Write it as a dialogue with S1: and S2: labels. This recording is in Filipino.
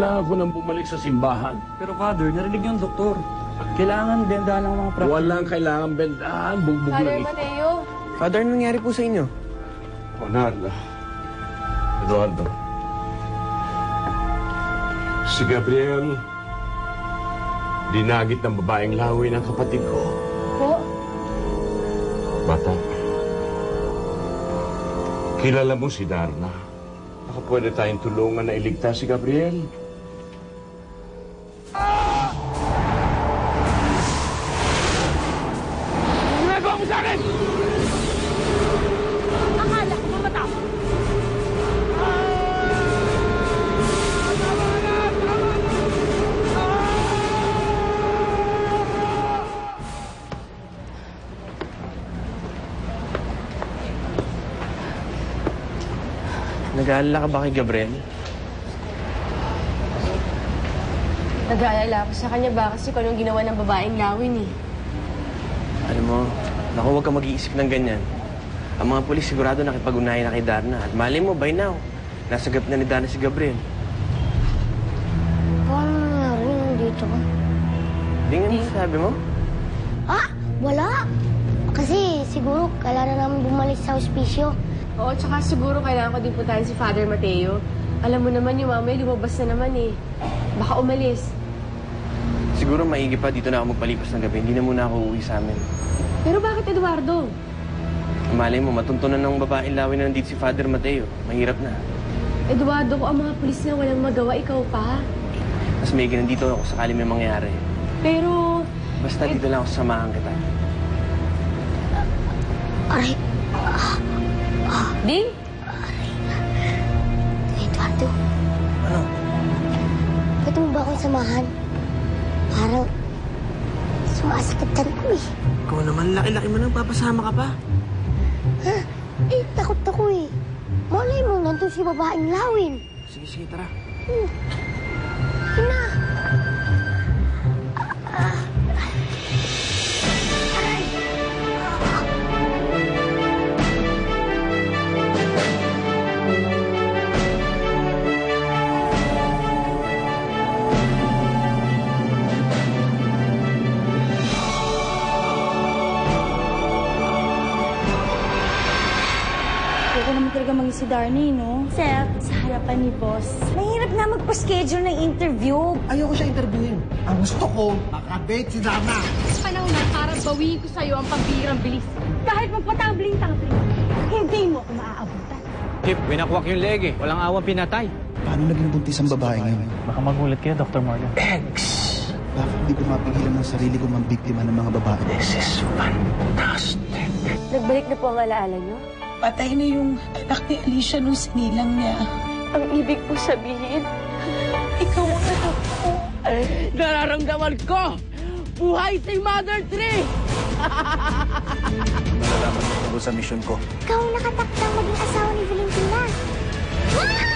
S1: kailangan ko nang bumalik sa simbahan.
S2: Pero Father, narinig yung doktor. Kailangan bendahan ng mga practice.
S1: Walang kailangan bendahan, bugbog
S3: Father
S1: lang.
S3: Mateo.
S4: Father, ano nangyari po sa inyo?
S1: Narda. Eduardo. Si Gabriel, dinagit ng babaeng lawi ng kapatid ko.
S3: Po?
S1: Bata. Kilala mo si Darna. Baka pwede tayong tulungan na iligtas si Gabriel. Ginagawa mo sa akin!
S3: Akala ko mamata.
S4: Nag-aalala ka ba kay Gabriel?
S3: Nag-aalala ako sa kanya ba kasi kung anong ginawa ng babaeng lawin eh.
S4: Alam mo, naku, huwag ka mag-iisip ng ganyan. Ang mga pulis sigurado nakipag-unahin na kay Darna. At mali mo, by now, nasagap na ni Darna si Gabriel.
S5: Paano nangyari nandito ka?
S4: Hindi nga sabi mo?
S5: Ah! Wala! Kasi siguro kailangan namin bumalik sa ospiso.
S3: Oo, tsaka siguro kailangan ko din puntahan si Father Mateo. Alam mo naman yung mamay, lumabas na naman eh. Baka umalis.
S4: Siguro maigi pa dito na ako magpalipas ng gabi. Hindi na muna ako uuwi sa amin.
S3: Pero bakit Eduardo?
S4: Malay mo, matuntunan ng babaeng lawin na nandito si Father Mateo. Mahirap na.
S3: Eduardo, kung ang mga pulis na walang magawa, ikaw pa.
S4: Mas may nandito ako sakali may mangyari.
S3: Pero...
S4: Basta dito lang ako samahan kita.
S5: Aray!
S3: Ding?
S5: Eduardo,
S4: Ano?
S5: pwede mo ba akong samahan? Parang sumasakitan ko eh.
S4: Ikaw naman, laki-laki mo nang papasama ka pa.
S5: Ha? Eh, takot ako eh. Malay mo, nandun si babaeng lawin.
S4: Sige, sige, tara.
S5: Ina!
S6: Ayoko naman talaga maging si Darnie, no? Sir, sa harapan ni boss.
S7: Mahirap na magpa-schedule ng interview.
S8: Ayoko siya interviewin. Ang gusto ko, makabait si Darna.
S3: Panahon na para bawiin ko sa'yo ang pambirang bilis.
S6: Kahit magpatabling-tabling, hindi mo ako maaabutan.
S2: Chip, winakwak yung leg eh. Walang awang pinatay.
S8: Paano naging buntis ang babae ngayon?
S2: Baka magulat kayo, Dr. Morgan.
S8: Bakit hindi ko mapigilan ng sarili ko mambiktima ng mga babae?
S1: This is fantastic.
S3: Nagbalik na po ang alaala niyo?
S7: Patay na yung anak ni Alicia nung sinilang niya.
S3: Ang ibig po sabihin,
S7: Ikaw ang anak ko.
S3: nararamdaman ko! Buhay si Mother Tree!
S8: Nalalaman mo tungkol sa mission ko.
S5: Ikaw ang nakatakdang maging asawa ni Valentina. Ah!